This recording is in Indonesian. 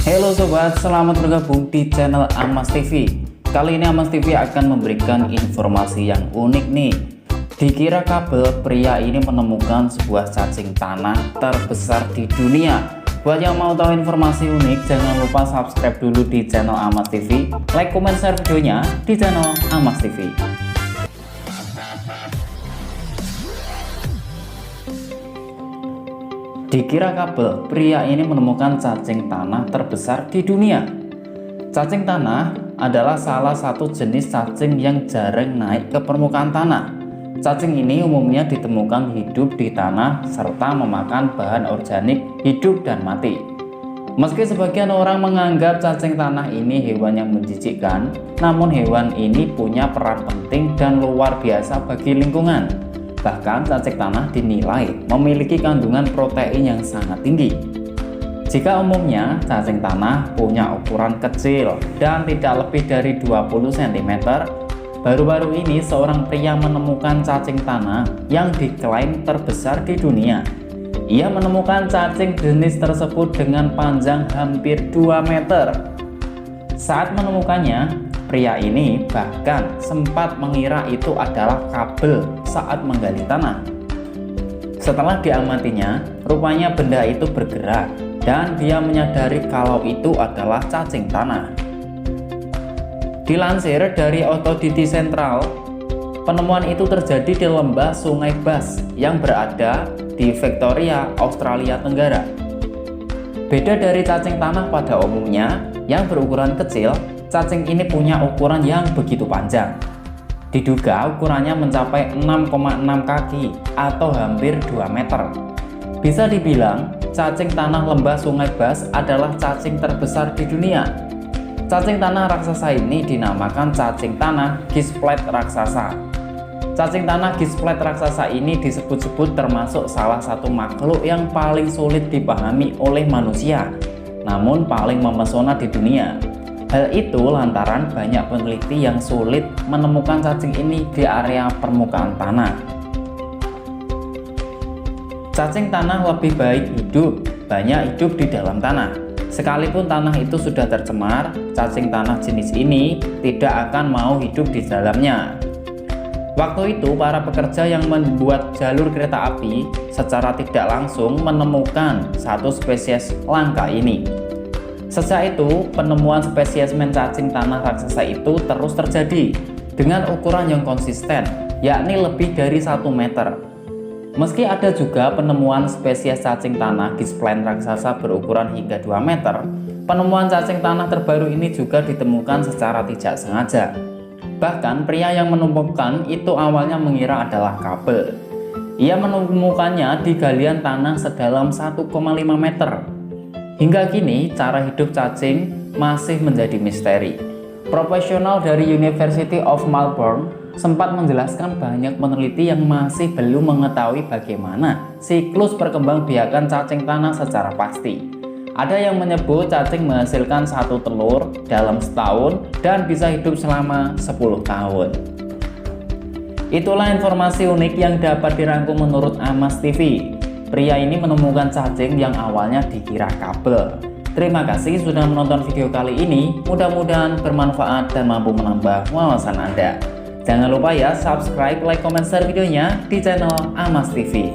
Halo sobat, selamat bergabung di channel Amas TV. Kali ini Amas TV akan memberikan informasi yang unik nih. Dikira kabel, pria ini menemukan sebuah cacing tanah terbesar di dunia. Buat yang mau tahu informasi unik, jangan lupa subscribe dulu di channel Amas TV, like, komen, share videonya di channel Amas TV. Dikira kabel, pria ini menemukan cacing tanah terbesar di dunia. Cacing tanah adalah salah satu jenis cacing yang jarang naik ke permukaan tanah. Cacing ini umumnya ditemukan hidup di tanah serta memakan bahan organik hidup dan mati. Meski sebagian orang menganggap cacing tanah ini hewan yang menjijikkan, namun hewan ini punya peran penting dan luar biasa bagi lingkungan. Bahkan cacing tanah dinilai memiliki kandungan protein yang sangat tinggi. Jika umumnya cacing tanah punya ukuran kecil dan tidak lebih dari 20 cm, baru-baru ini seorang pria menemukan cacing tanah yang diklaim terbesar di dunia. Ia menemukan cacing jenis tersebut dengan panjang hampir 2 meter. Saat menemukannya, pria ini bahkan sempat mengira itu adalah kabel saat menggali tanah. Setelah diamatinya, rupanya benda itu bergerak dan dia menyadari kalau itu adalah cacing tanah. Dilansir dari Authority Central, penemuan itu terjadi di lembah Sungai Bass yang berada di Victoria, Australia Tenggara. Beda dari cacing tanah pada umumnya yang berukuran kecil, cacing ini punya ukuran yang begitu panjang. Diduga ukurannya mencapai 6,6 kaki atau hampir 2 meter. Bisa dibilang, cacing tanah lembah Sungai Bass adalah cacing terbesar di dunia. Cacing tanah raksasa ini dinamakan cacing tanah Gisplate raksasa. Cacing tanah Gisplate raksasa ini disebut-sebut termasuk salah satu makhluk yang paling sulit dipahami oleh manusia, namun paling memesona di dunia. Hal itu lantaran banyak peneliti yang sulit menemukan cacing ini di area permukaan tanah. Cacing tanah lebih baik banyak hidup di dalam tanah. Sekalipun tanah itu sudah tercemar, cacing tanah jenis ini tidak akan mau hidup di dalamnya. Waktu itu, para pekerja yang membuat jalur kereta api secara tidak langsung menemukan satu spesies langka ini. Sejak itu, penemuan spesiesmen cacing tanah raksasa itu terus terjadi dengan ukuran yang konsisten, yakni lebih dari 1 meter. Meski ada juga penemuan spesies cacing tanah Gisplate raksasa berukuran hingga 2 meter, penemuan cacing tanah terbaru ini juga ditemukan secara tidak sengaja. Bahkan pria yang menemukan itu awalnya mengira adalah kabel. Ia menemukannya di galian tanah sedalam 1,5 meter. Hingga kini, cara hidup cacing masih menjadi misteri. Profesional dari University of Melbourne sempat menjelaskan banyak peneliti yang masih belum mengetahui bagaimana siklus perkembangbiakan cacing tanah secara pasti. Ada yang menyebut cacing menghasilkan 1 telur dalam setahun dan bisa hidup selama 10 tahun. Itulah informasi unik yang dapat dirangkum menurut Amas TV. Pria ini menemukan cacing yang awalnya dikira kabel. Terima kasih sudah menonton video kali ini. Mudah-mudahan bermanfaat dan mampu menambah wawasan Anda. Jangan lupa ya subscribe, like, comment, share videonya di channel Amas TV.